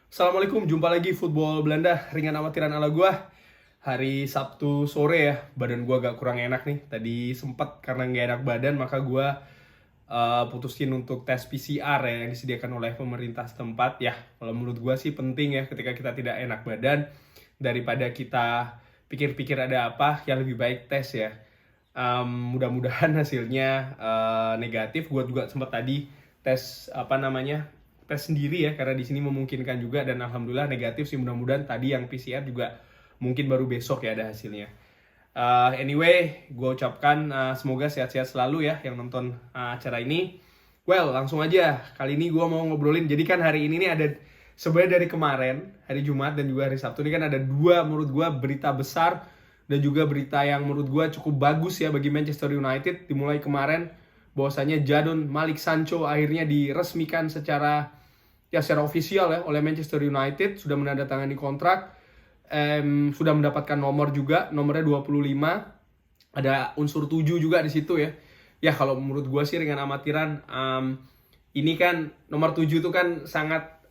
Assalamualaikum, jumpa lagi Football Belanda, ringan amatiran ala gua. Hari Sabtu sore ya, badan gua agak kurang enak nih. Tadi sempat karena nggak enak badan, maka gua putusin untuk tes PCR ya, yang disediakan oleh pemerintah setempat. Ya, kalau menurut gua sih penting ya ketika kita tidak enak badan, daripada kita pikir-pikir ada apa, yang lebih baik tes ya. Mudah-mudahan hasilnya negatif. Gua juga sempat tadi tes tes sendiri ya, karena di sini memungkinkan juga, dan alhamdulillah negatif sih. Mudah-mudahan tadi yang PCR juga mungkin baru besok ya ada hasilnya. Anyway, gue ucapkan semoga sehat-sehat selalu ya yang nonton acara ini. Well, langsung aja. Kali ini gue mau ngobrolin. Jadi kan hari ini nih ada, sebenarnya dari kemarin, hari Jumat dan juga hari Sabtu ini kan ada dua menurut gue berita besar dan juga berita yang menurut gue cukup bagus ya bagi Manchester United. Dimulai kemarin bahwasanya Jadon Malik Sancho akhirnya diresmikan secara ofisial ya oleh Manchester United, sudah menandatangani kontrak, sudah mendapatkan nomor juga, nomornya 25, ada unsur 7 juga di situ ya. Ya kalau menurut gue sih ringan amatiran, ini kan nomor 7 itu kan sangat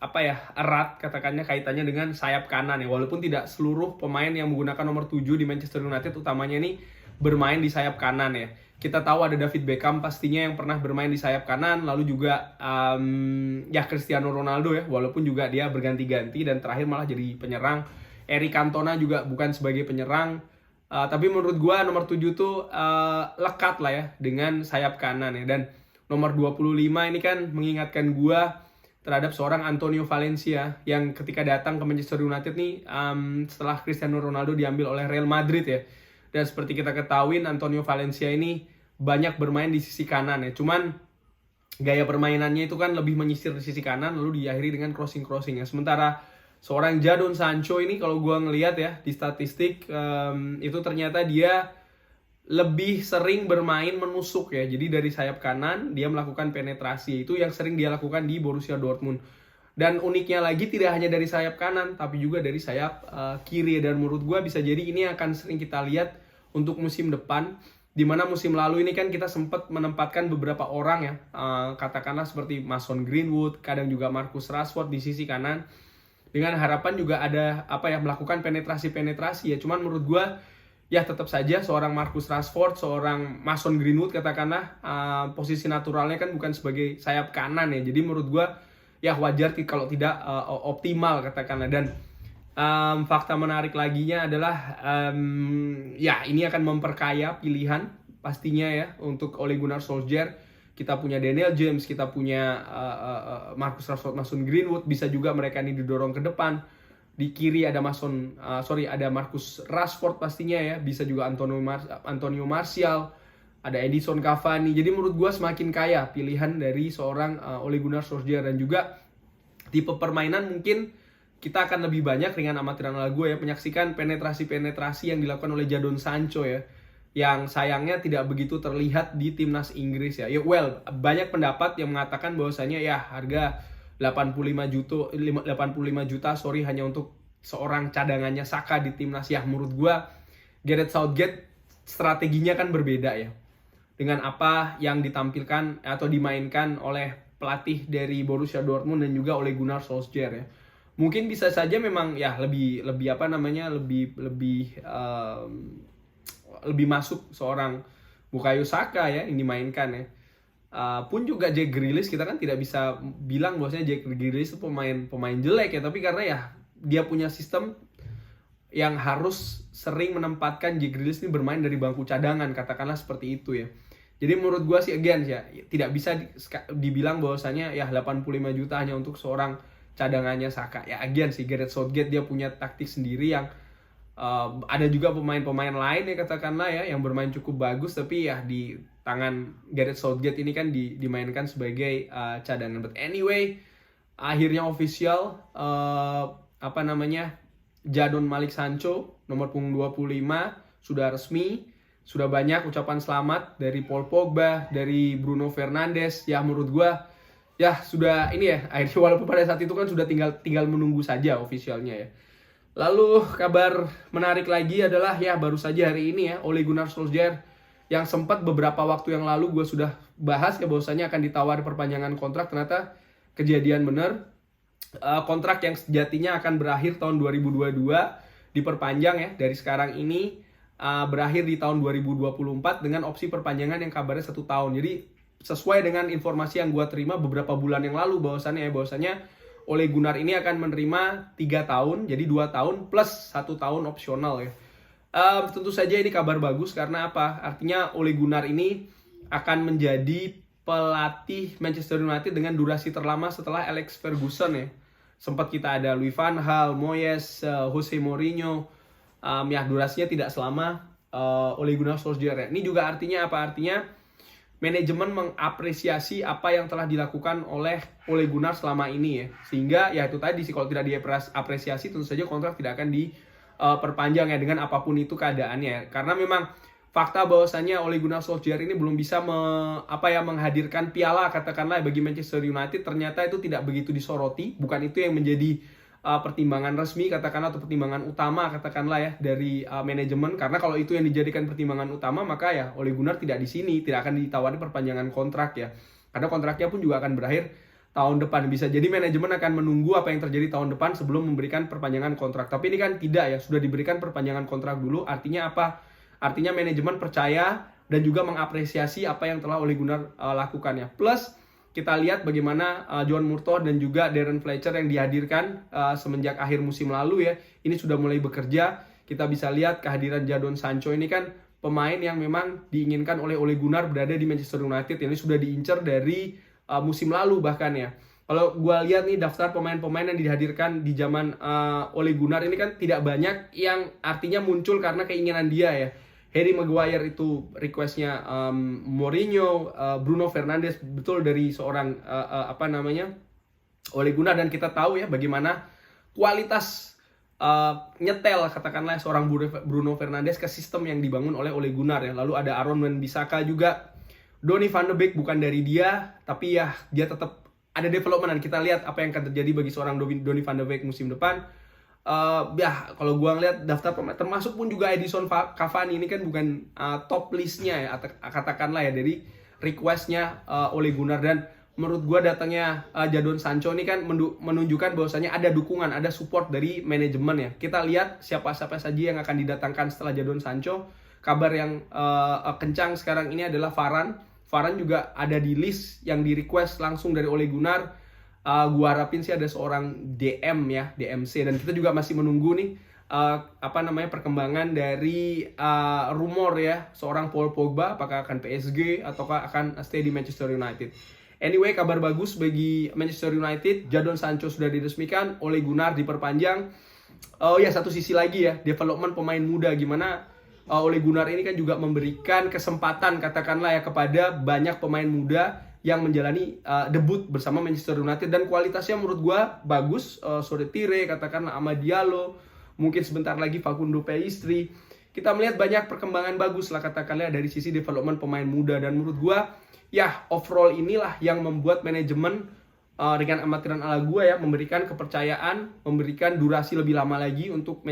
erat katakannya kaitannya dengan sayap kanan ya, walaupun tidak seluruh pemain yang menggunakan nomor 7 di Manchester United utamanya ini bermain di sayap kanan ya. Kita tahu ada David Beckham pastinya yang pernah bermain di sayap kanan, lalu juga Cristiano Ronaldo ya, walaupun juga dia berganti-ganti dan terakhir malah jadi penyerang. Eric Cantona juga bukan sebagai penyerang, tapi menurut gua nomor 7 tuh lekat lah ya dengan sayap kanan ya. Dan nomor 25 ini kan mengingatkan gua terhadap seorang Antonio Valencia yang ketika datang ke Manchester United nih setelah Cristiano Ronaldo diambil oleh Real Madrid ya. Dan seperti kita ketahui, Antonio Valencia ini banyak bermain di sisi kanan ya. Cuman gaya permainannya itu kan lebih menyisir di sisi kanan lalu diakhiri dengan crossing ya. Sementara seorang Jadon Sancho ini kalau gue ngelihat ya di statistik itu ternyata dia lebih sering bermain menusuk ya. Jadi dari sayap kanan dia melakukan penetrasi. Itu yang sering dia lakukan di Borussia Dortmund. Dan uniknya lagi tidak hanya dari sayap kanan tapi juga dari sayap kiri. Dan menurut gue bisa jadi ini akan sering kita lihat untuk musim depan, dimana musim lalu ini kan kita sempat menempatkan beberapa orang ya, katakanlah seperti Mason Greenwood, kadang juga Marcus Rashford di sisi kanan, dengan harapan juga ada melakukan penetrasi ya. Cuman menurut gue ya tetap saja seorang Marcus Rashford, seorang Mason Greenwood katakanlah posisi naturalnya kan bukan sebagai sayap kanan ya. Jadi menurut gue ya wajar kalau tidak optimal katakanlah. Dan fakta menarik laginya adalah ini akan memperkaya pilihan pastinya ya untuk Ole Gunnar Solskjaer. Kita punya Daniel James, kita punya Marcus Rashford, Mason Greenwood, bisa juga mereka ini didorong ke depan. Di kiri ada ada Marcus Rashford pastinya ya, bisa juga Antonio Martial, ada Edison Cavani. Jadi menurut gue semakin kaya pilihan dari seorang Ole Gunnar Solskjaer. Dan juga tipe permainan mungkin kita akan lebih banyak, ringan amatiran ala gue ya, menyaksikan penetrasi yang dilakukan oleh Jadon Sancho ya, yang sayangnya tidak begitu terlihat di timnas Inggris ya. Banyak pendapat yang mengatakan bahwasanya ya harga 85 juta hanya untuk seorang cadangannya Saka di timnas ya. Menurut gue Gareth Southgate strateginya kan berbeda ya dengan apa yang ditampilkan atau dimainkan oleh pelatih dari Borussia Dortmund dan juga oleh Gunnar Solskjaer ya. Mungkin bisa saja memang ya lebih masuk seorang Bukayo Saka ya yang dimainkan ya. Pun juga Jack Grealish, kita kan tidak bisa bilang bahwasanya Jack Grealish itu pemain jelek ya, tapi karena ya dia punya sistem yang harus sering menempatkan Jack Grealish ini bermain dari bangku cadangan, katakanlah seperti itu ya. Jadi menurut gue sih again ya tidak bisa dibilang bahwasanya ya 85 juta hanya untuk seorang cadangannya Saka. Ya again sih Gareth Southgate dia punya taktik sendiri yang ada juga pemain-pemain lain ya katakanlah ya yang bermain cukup bagus, tapi ya di tangan Gareth Southgate ini kan dimainkan sebagai cadangan. But anyway, akhirnya official Jadon Malik Sancho nomor punggung 25 sudah resmi. Sudah banyak ucapan selamat dari Paul Pogba, dari Bruno Fernandes. Ya menurut gue ya sudah ini ya akhirnya, walaupun pada saat itu kan sudah tinggal menunggu saja officialnya ya. Lalu kabar menarik lagi adalah ya baru saja hari ini ya Ole Gunnar Solskjaer yang sempat beberapa waktu yang lalu gue sudah bahas ya bahwasanya akan ditawar perpanjangan kontrak, ternyata kejadian benar. kontrak yang sejatinya akan berakhir tahun 2022 diperpanjang ya dari sekarang ini berakhir di tahun 2024 dengan opsi perpanjangan yang kabarnya 1 tahun. Jadi sesuai dengan informasi yang gue terima beberapa bulan yang lalu bahwasannya Ole Gunnar ini akan menerima 3 tahun, jadi 2 tahun plus 1 tahun opsional ya. Tentu saja ini kabar bagus karena apa? Artinya Ole Gunnar ini akan menjadi pelatih Manchester United dengan durasi terlama setelah Alex Ferguson ya. Sempat kita ada Louis van Gaal, Moyes, Jose Mourinho. Ya durasinya tidak selama Ole Gunnar Solskjaer ya. Ini juga artinya apa? Artinya manajemen mengapresiasi apa yang telah dilakukan oleh Ole Gunnar selama ini ya. Sehingga ya itu tadi sih, kalau tidak diapresiasi tentu saja kontrak tidak akan diperpanjang ya dengan apapun itu keadaannya. Karena memang fakta bahwasannya Ole Gunnar Solskjaer ini belum bisa menghadirkan piala katakanlah bagi Manchester United, ternyata itu tidak begitu disoroti, bukan itu yang menjadi pertimbangan resmi katakanlah atau pertimbangan utama katakanlah ya dari manajemen. Karena kalau itu yang dijadikan pertimbangan utama maka ya Ole Gunnar tidak di sini, tidak akan ditawari perpanjangan kontrak ya. Karena kontraknya pun juga akan berakhir tahun depan. Bisa jadi manajemen akan menunggu apa yang terjadi tahun depan sebelum memberikan perpanjangan kontrak. Tapi ini kan tidak ya, sudah diberikan perpanjangan kontrak dulu. Artinya apa? Artinya manajemen percaya dan juga mengapresiasi apa yang telah Ole Gunnar lakukan ya. Plus kita lihat bagaimana John Murtough dan juga Darren Fletcher yang dihadirkan semenjak akhir musim lalu ya. Ini sudah mulai bekerja. Kita bisa lihat kehadiran Jadon Sancho ini kan pemain yang memang diinginkan oleh Ole Gunnar berada di Manchester United. Ini sudah diincar dari musim lalu bahkan ya. Kalau gue lihat nih daftar pemain-pemain yang dihadirkan di zaman Ole Gunnar ini kan tidak banyak yang artinya muncul karena keinginan dia ya. Harry Maguire itu requestnya Mourinho, Bruno Fernandes betul dari seorang Ole Gunnar, dan kita tahu ya bagaimana kualitas nyetel katakanlah seorang Bruno Fernandes ke sistem yang dibangun oleh Ole Gunnar ya. Lalu ada Aaron Wan-Bissaka juga, Donny van de Beek bukan dari dia, tapi ya dia tetap ada development dan kita lihat apa yang akan terjadi bagi seorang Donny van de Beek musim depan. Ya kalau gua ngeliat daftar pemain termasuk pun juga Edinson Cavani ini kan bukan top listnya ya katakanlah ya dari requestnya Ole Gunnar. Dan menurut gua datangnya Jadon Sancho ini kan menunjukkan bahwasanya ada dukungan, ada support dari manajemen ya. Kita lihat siapa-siapa saja yang akan didatangkan setelah Jadon Sancho. Kabar yang kencang sekarang ini adalah Varane juga ada di list yang di request langsung dari Ole Gunnar. Gua harapin sih ada seorang DM ya, DMC, dan kita juga masih menunggu nih perkembangan dari rumor ya seorang Paul Pogba apakah akan PSG ataukah akan stay di Manchester United. Anyway, kabar bagus bagi Manchester United, Jadon Sancho sudah diresmikan, Ole Gunnar diperpanjang. Oh ya, satu sisi lagi ya, development pemain muda, gimana Ole Gunnar ini kan juga memberikan kesempatan katakanlah ya kepada banyak pemain muda yang menjalani debut bersama Manchester United dan kualitasnya menurut gue bagus. Sore Tire, katakanlah Amad Diallo, mungkin sebentar lagi Facundo Pellistri. Kita melihat banyak perkembangan bagus lah katakanlah dari sisi development pemain muda, dan menurut gue ya overall inilah yang membuat manajemen dengan amatiran ala gue ya memberikan kepercayaan, memberikan durasi lebih lama lagi untuk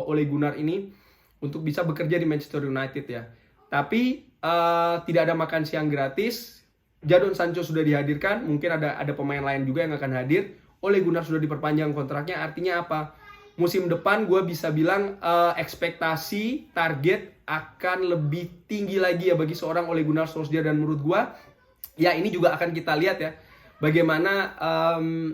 Ole Gunnar ini untuk bisa bekerja di Manchester United ya. Tapi tidak ada makan siang gratis. Jadon Sancho sudah dihadirkan, mungkin ada pemain lain juga yang akan hadir. Ole Gunnar sudah diperpanjang kontraknya, artinya apa? Musim depan gue bisa bilang ekspektasi, target akan lebih tinggi lagi ya bagi seorang Ole Gunnar Solskjaer, dan menurut gue ya ini juga akan kita lihat ya bagaimana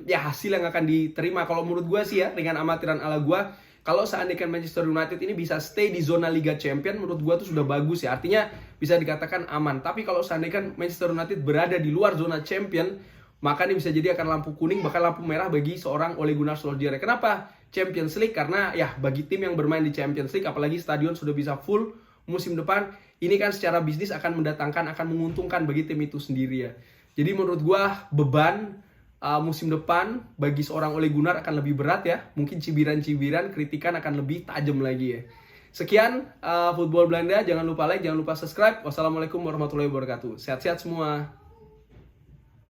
ya hasil yang akan diterima. Kalau menurut gue sih ya dengan amatiran ala gue, kalau seandainya Manchester United ini bisa stay di zona Liga Champions, menurut gue tuh sudah bagus ya. Artinya bisa dikatakan aman. Tapi kalau seandainya Manchester United berada di luar zona Champions, maka ini bisa jadi akan lampu kuning, bahkan lampu merah bagi seorang Ole Gunnar Solskjaer. Kenapa Champions League? Karena ya bagi tim yang bermain di Champions League, apalagi stadion sudah bisa full musim depan, ini kan secara bisnis akan menguntungkan bagi tim itu sendiri ya. Jadi menurut gue beban musim depan bagi seorang Ole Gunnar akan lebih berat ya. Mungkin cibiran-cibiran, kritikan akan lebih tajam lagi ya. Sekian Football Belanda, jangan lupa like, jangan lupa subscribe. Wassalamualaikum warahmatullahi wabarakatuh. Sehat-sehat semua.